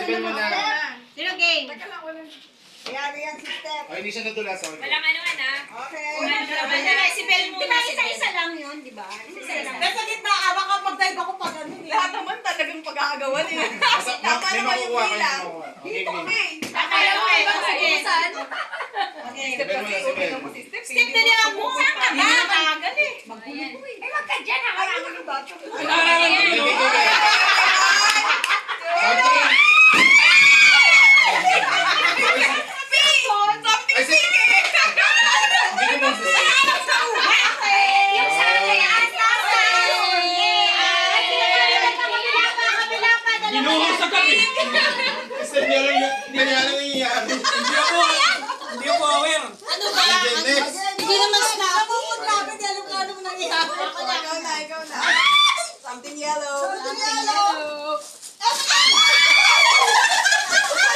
Sibel mo na. Sino game? Ayan, ayan, sister. Ay, hindi siya nadulas. Okay. Walang anuan ah. Okay. Si Bel muna. Di ba isa-isa lang yun, di ba? Isa-isa lang. Nasa gitna, awa ka pag-dive ako pag ano eh. Lahat naman talagang pag-aagawan eh. Basta, Tama may naman yung makukuha kayo. bilang. Makukuha. Okay, Dito game. kami. Akala ko eh. Pag-usan. Okay. Step Sibel mo kasi, na, okay Sibel. na mo si Step. Step na niya mo. Saan ka ba? Nakagal eh. Eh, wag ka dyan. Hawakan mo ba? Okay, okay. Something. Ay, si... Hindi ko mo Yung sa akin. Binuhos sa kami. Kasi hindi niya lang nangyayari. Hindi ako aware. Ano ba? Okay, next. Hindi naman snappy. Namumot namin, di alam ka ano mo nangyayari. Ikaw na, ikaw na. Something yellow. Something yellow.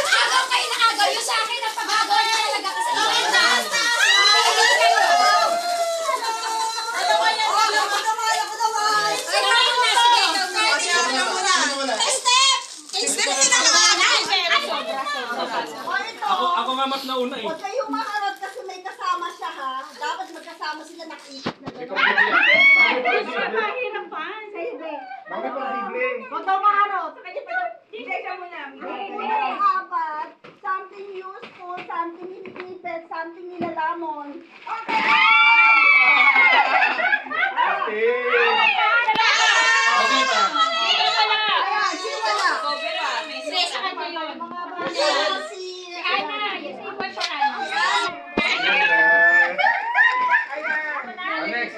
Agaw kayo na agaw. Yung sa akin, ang pag-agaw niya talaga kasi Ako nga mas nauna eh. Huwag kayong maharot kasi may kasama siya ha. Dapat magkasama sila nakikip na Ikaw gano'n. ba? Sige. Bakit posible? Huwag daw maharot. Hindi, siya muna. May apat. Something useful, something inipipit, something nilalamon. Okay! Okay pa. Ayan, sino na? Stress sa kanya yun. Mga bata. Si... Yung ipon siya na. Next.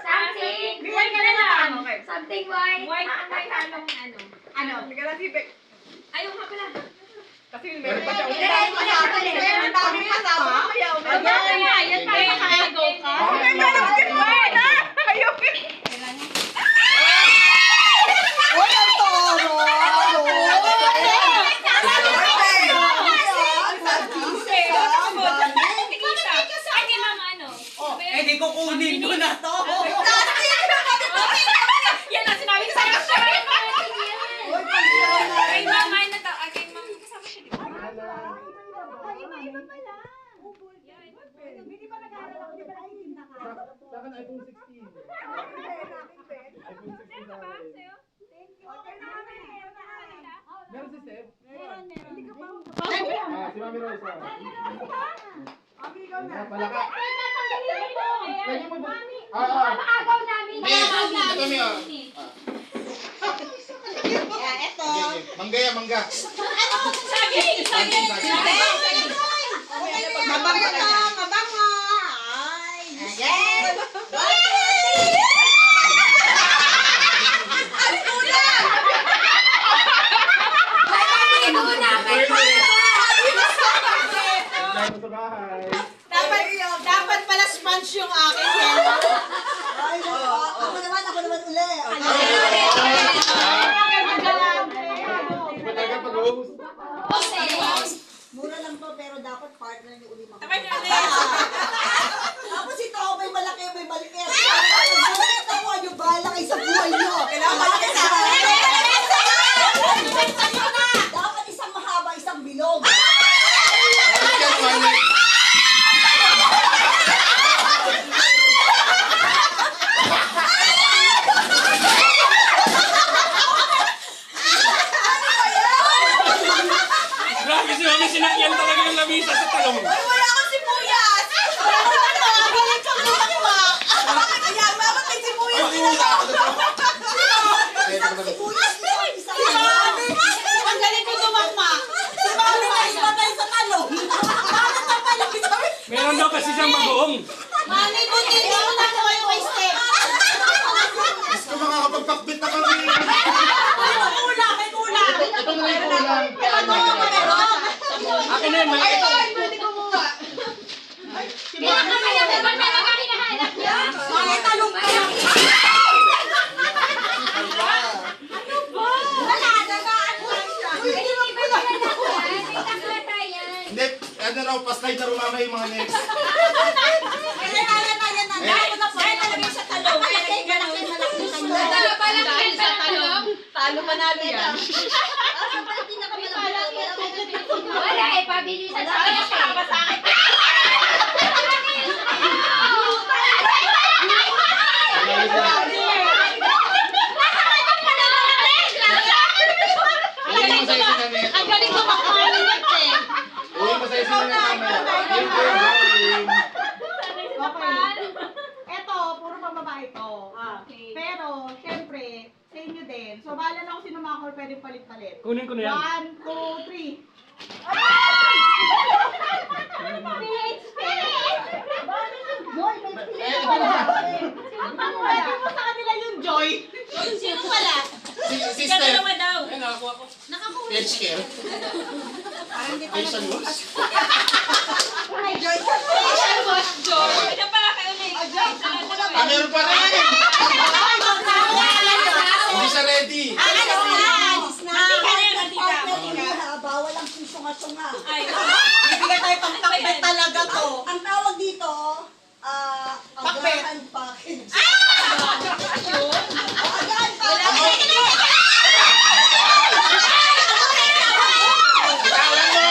Something. White ka na lang. Okay. Something white. White may halong ano. Ano? Sige lang si Beck. Ayaw nga pala. Kasi meron pa siya. Meron pa siya. Ang daming kasama. Kaya meron pa. Yan tayo makagaw ka. Okay, meron pa siya. Ayaw. Uy, ang toro! Ay, kay mama ano? Eh, di ko kunin ko na to. Yan ang sinabi ko sa'yo. Kay mama na to. Kay mama kasama siya dito. Hindi ba nag-aaral ako? Di ba nakikinig na ka? Sa akin, iPhone 16. iPhone 16 sa akin. Meron si Steph? Hindi ka pa. Si Mami Rosa. Amigaw na. Palaka. Pwede mo ba? Agaw namin. Ito mi ah. Eto. Mangga yan, mangga. Saging. Saging. Mabango to, mabango. Ay. Again. Tayo sa bahay. Dapat pala sponge yung akin. Hello. Ay, ako naman uli. Iba talaga pag-host. Mura lang to pero dapat partner niyo uli mga. Tapos yun na. Tapos ito ako may malaki, may maliit. Ako yung bahala kayo sa buhay niyo. Kailangan malaki sa akin. Dapat isang mahaba, isang bilog. Grabe si Mami, sinakyan talaga yung lamisa sa talong. Wala akong sibuyas. Ayan, bakit may sibuyas? Sibuyas mo, isang bilog. Ang galing ko tumakma. Si Mami na ibatay sa talong. Meron daw kasi siyang bagoong. Mami, buti hindi ko na kayo kay Steph. Gusto makakapagpakbit na kami. May kulang, may kulang. Ito na yung kulang. Akin na yun, malaki. Pwede kumuha. Kaya ka kaya naman talaga hinahanap niya. Mga talong pa yan. Wala, nagaan lang siya. Hindi ba yan nakuha? May takla tayo. Hindi, ano raw, pa-slide na rumama yung mga next. Ayan na. Dahil talaga sa talong. Malaki. Malaki sa talong. Panalo yan. Wala eh, pabilisan sa akin. Uwi mo sa isi na nito. Ang galing kumakain eh. Uwi mo sa isi na nito. Game. Okay. Eto, puro pambabae to. Pero, syempre, sa inyo din. So, bahala na kung sino mga call pwedeng palit-palit. Kunin ko na yan. 1, 2, 3. Joy, may Eh, pili ito wala. na. Pwede mo sa kanila yung joy. Sino pala? Si Steph. Ay, nakakuha ko. Page care. Facial wash. Facial wash, Joy. Ano pa kayo ulit? Ah, meron pa rin. Hindi siya ready. Bawal ang sunga-sunga. Bibigyan tayo pang pakbet talaga to. Ang tawag dito, Pakbet. agar and package. Yun. Bitawan mo. Bitawan mo.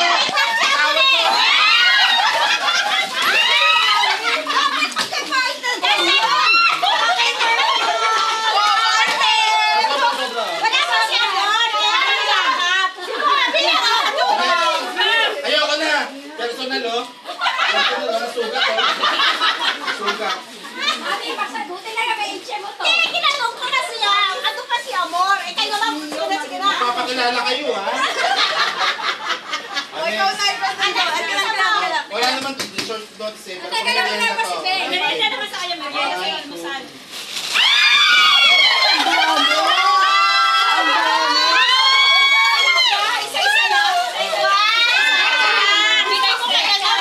Sobra. Ayoko na. Personal, oh. Personal, oh. Sugat, oh. Sugat. Ate, pasagutin na may itche mo to. Kinanong ko na siya. Ano kasi amor? Eh, kayo lang gusto na sige na. Papakilala kayo, ha? O, ikaw na Wala naman short notes, eh. Pero Teka lang, merienda wala pa to. si Ben. Merienda naman sa kanya, merienda sa almusal. Isa-isa lang. Bigay mo kaya lang.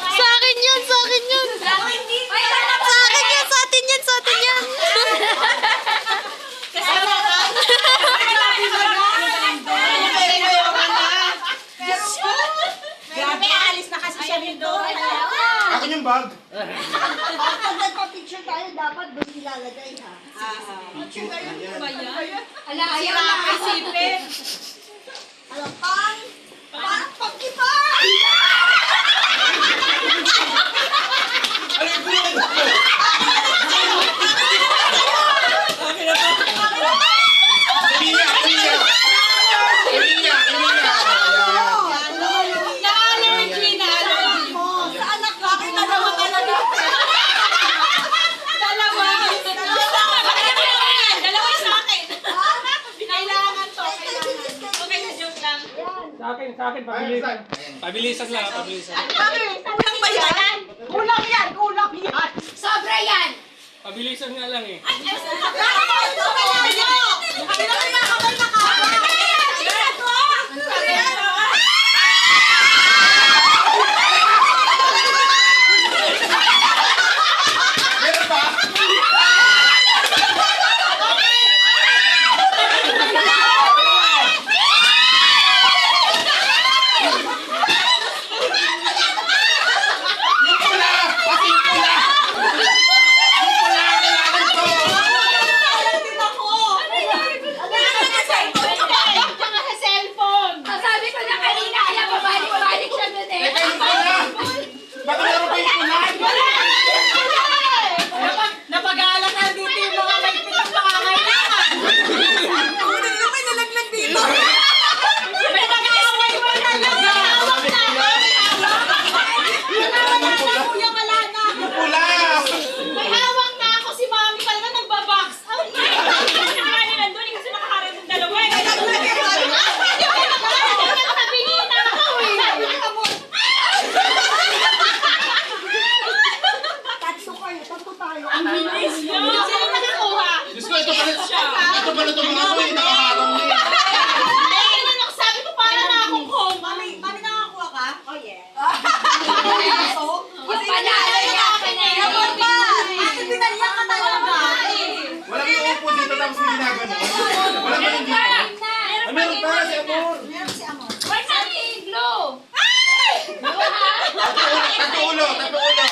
Sa akin yun, sa akin yun. Sa akin yan, sa atin yan, sa atin yan. Kasama ka. Grabe, alis na kasi siya dito. Akin yung bag. Pag nagpa-picture tayo, dapat doon ilalagay, ha? Ayan. Ala, ayaw na. Isipin. Alam, pang-kipay! Ano yung gulong? Emilia, Emilia. Emilia, Emilia. Na-allergy, na-allergy. Sa anak ko, dalawa ka na Dalawa. Dalawa sa akin. Kailangan to. Okay, joke lang. Sa akin, pabilisan. Pabilisan lang, pabilisan. Kulang ba yan? Kulang yan, kulang yan. Sobra yan. Pabilisan nga lang eh. Meron ba? Yung pula! Pati yung pula! Yung pula! Kailangan ko! Sabi ko na kanina, kaya babalik-balik siya dun eh. Teka, yung pula! Baka meron pa yung pula! Napag-aalak na dito yung mga maigpit ang pangangailangan. May nalaglag dito. May nag-aaway mo talaga. Kuya, wala na. Yung pula! May hawak na ako si mami pala na nagbabox. Ang hindi na kaya nandun kasi nakaharap ng dalawa. Tabingi na ako eh. Tatlo tayo. Ang bilis yun. Sino nakakuha? Diyos ko, ito pala itong mga to, eh, nakaharang na eh. Eh, ano, sabi ko para na akong home. Mami nakakuha ka? Oh, yeah. Yung panalo niya, panalo. Ate, pinalya ka talaga. Walang yung upo dito tapos may ginagano. Walang yung dito. Ah, meron pa si Amor. Meron si Amor. Where's ang iglo? Tato ulo, tato ulo.